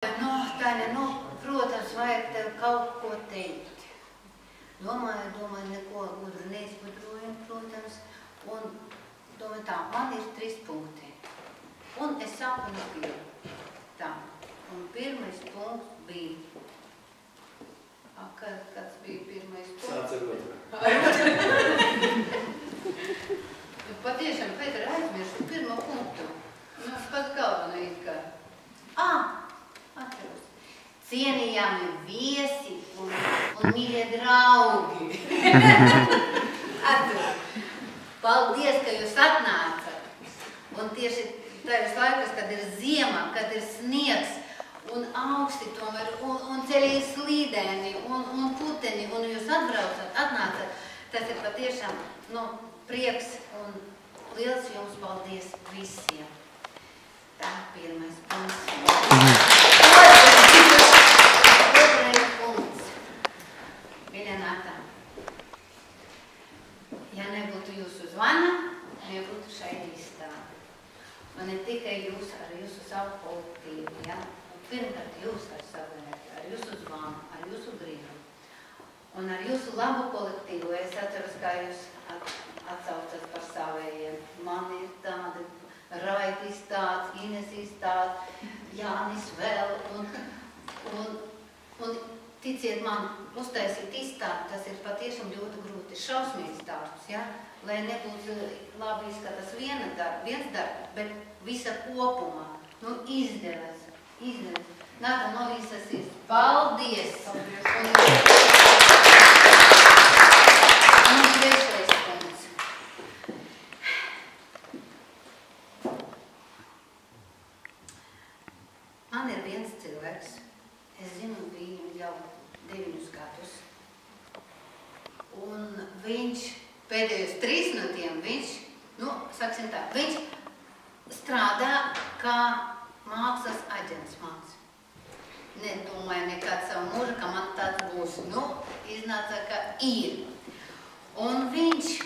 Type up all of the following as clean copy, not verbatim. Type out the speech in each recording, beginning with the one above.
Protams, vajag tev kaut ko teikt. Domāju, neko gudru neizgudroju, protams, un domāju tā, man ir 3 punkti. Un es sāku no pirma. Tā, un pirmais punkts bija. Kāds bija pirmais punkts? Sāc ar otru. Patiešām, Pēter, aizmirstu pirmo punktu. Pats galvenā it kā. Atceros. Cienījami viesi un mīļie draugi. Paldies, ka jūs atnācat. Un tieši tajos laikos, kad ir ziema, kad ir sniegs un augsti tomēr, un ceļi slīdēni un puteni, un jūs atnācat, tas ir patiešām prieks un liels jums paldies visiem. Tā pirmais punkts. Otrais punkts. Viļenātā. Ja nebūtu jūsu zvana, nebūtu šeit izstāva. Un ne tikai jūs ar jūsu savu kolektīvu, ja? Pirmkārt jūs ar savu enerģiju, ar jūsu zvanu, ar jūsu gribu. Un ar jūsu labu kolektīvu, es atceros, kā jūs atsaucat par savējiem. Man ir tādi Raitis tāds, Inesis tāds, Jānis vēl, un ticiet man, uztaisīt izstādi, tas ir patiešām ļoti grūti, šausmīgs darbs, ja? Lai nebūtu labi izskatās viens darbs, bet visa kopumā, izdevās. Nāda no visas sirds. Paldies! Un trešais punkts. Man ir viens cilvēks, es zinu viņu jau 9 gadus, un viņš pēdējos 3 no tiem, viņš strādā kā mākslas aģents māks. Nedomāju nekāds savu mūžu, ka man tāds būs. Iznāca, ka ir. Un viņš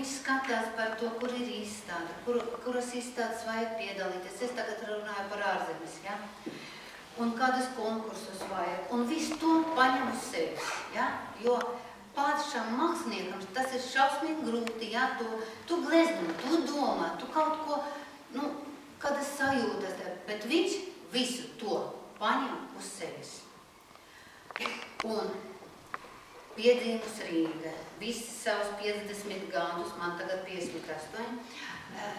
skatās par to, kur ir izstāde, kuras izstādes vajag piedalīties. Es tagad runāju par ārzemes, ja? Un kādus konkursus vajag. Un visu to paņem uz sevis, ja? Jo pašam māksliniekam tas ir šausmīgi grūti, ja? Tu glezno, tu domā, tu kaut ko, kādas sajūtas, bet viņš visu to paņem uz sevis. Un piedzīvus Rīga, visi savus 50 gadus, man tagad 58,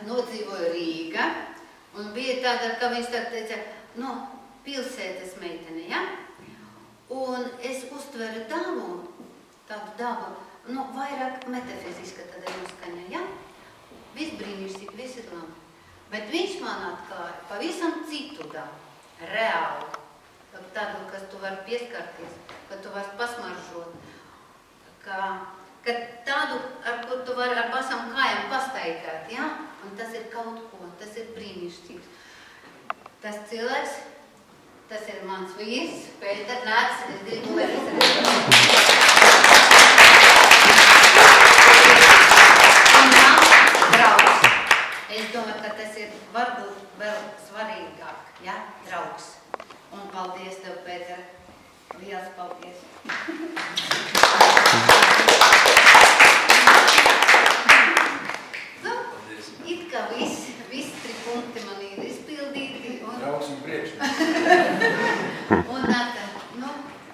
nodzīvoju Rīga, un bija tāda, ka viņš tā teica, pilsētas meitene, ja? Un es uztveru tādu dabu, vairāk metafiziska tāda noskaņa, ja? Viss brīnišķīgi, viss ir labi. Bet viņš man atklāja pavisam citu dabu, reāli, tādu, kas tu vari pieskarties, ka tu vari pasmaržot, ka tādu, ar ko tu vari ar pasam kājām pastaigāt, ja? Un tas ir kaut ko, tas ir brīnišķīgs. Tas cilvēks, tas ir mans vīrs, Pēter, nāc, es gribu, lai es Es domāju, ka tas ir varbūt vēl svarīgāk, ja, draugs. Un paldies tev, Pēter. Liels paldies. It kā visi 3 punkti man ir izpildīti. Draugs un priekš. Un Nata,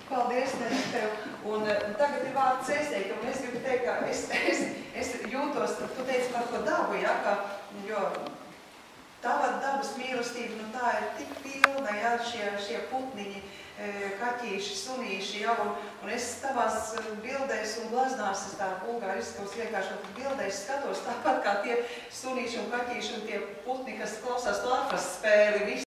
Paldies tev. Un tagad ir vārds Cēstēji, un es gribu teikt, ka es jūtos, tu teici par to dabu, ja, jo tava dabas mīlestība, tā ir tik pilna, ja, šie putniņi, kaķīši, sunīši, ja, un es tavās bildēs un glaznās, es tā bulgāri izskaus vienkārši, un bildēs skatos tāpat kā tie sunīši un kaķīši un tie putni, kas klausās lafras spēli,